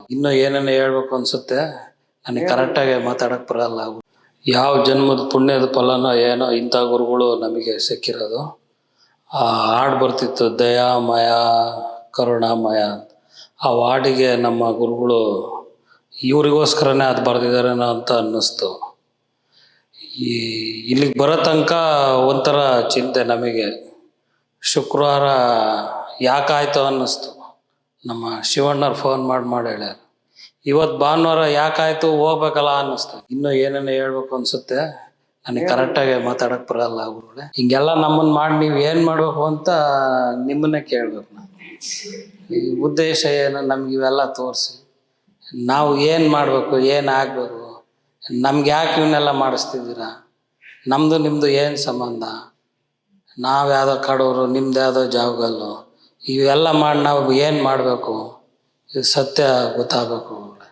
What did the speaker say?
ಇನ್ನೂ ಏನೇನು ಹೇಳ್ಬೇಕು ಅನ್ಸುತ್ತೆ, ನನಗೆ ಕರೆಕ್ಟಾಗಿ ಮಾತಾಡಕ್ಕೆ ಬರಲ್ಲ. ಯಾವ ಜನ್ಮದ ಪುಣ್ಯದ ಫಲನೋ ಏನೋ ಇಂಥ ಗುರುಗಳು ನಮಗೆ ಸಿಕ್ಕಿರೋದು. ಆ ಹಾಡು ಬರ್ತಿತ್ತು, ದಯಾಮಯ ಕರುಣಾಮಯ. ಆ ಹಾಡಿಗೆ ನಮ್ಮ ಗುರುಗಳು ಇವರಿಗೋಸ್ಕರನೇ ಅದು ಬರೆದಿದ್ದಾರೇನೋ ಅಂತ ಅನ್ನಿಸ್ತು. ಇಲ್ಲಿಗೆ ಬರೋ ತನಕ ಒಂಥರ ಚಿಂತೆ ನಮಗೆ. ಶುಕ್ರವಾರ ಯಾಕಾಯ್ತು ಅನ್ನಿಸ್ತು. ನಮ್ಮ ಶಿವಣ್ಣವ್ರು ಫೋನ್ ಮಾಡಿ ಹೇಳ್ಯಾರ, ಇವತ್ತು ಭಾನುವಾರ ಯಾಕಾಯ್ತು ಹೋಗ್ಬೇಕಲ್ಲ ಅನ್ನಿಸ್ತು. ಇನ್ನೂ ಏನೇನು ಹೇಳ್ಬೇಕು ಅನ್ಸುತ್ತೆ, ನನಗೆ ಕರೆಕ್ಟಾಗಿ ಮಾತಾಡಕ್ಕೆ ಬರಲ್ಲ ಗುರುಗಳೇ. ಹಿಂಗೆಲ್ಲ ನಮ್ಮನ್ನು ಮಾಡಿ ನೀವು ಏನು ಮಾಡಬೇಕು ಅಂತ ನಿಮ್ಮನ್ನೇ ಕೇಳ್ಬೇಕು. ನಾನು ಈ ಉದ್ದೇಶ ಏನು, ನಮ್ಗೆ ಇವೆಲ್ಲ ತೋರಿಸಿ ನಾವು ಏನು ಮಾಡಬೇಕು, ಏನು ಆಗಬೇಕು, ನಮ್ಗೆ ಯಾಕೆ ಇವನ್ನೆಲ್ಲ ಮಾಡಿಸ್ತಿದ್ದೀರಾ, ನಮ್ಮದು ನಿಮ್ಮದು ಏನು ಸಂಬಂಧ, ನಾವು ಯಾವುದೋ ಕಡವರು, ನಿಮ್ದು ಯಾವುದೋ ಜಾವಗಲ್ಲು, ಇವೆಲ್ಲ ಮಾಡಿ ನಾವು ಏನು ಮಾಡಬೇಕು, ಇದು ಸತ್ಯ ಗೊತ್ತಾಗಬೇಕು.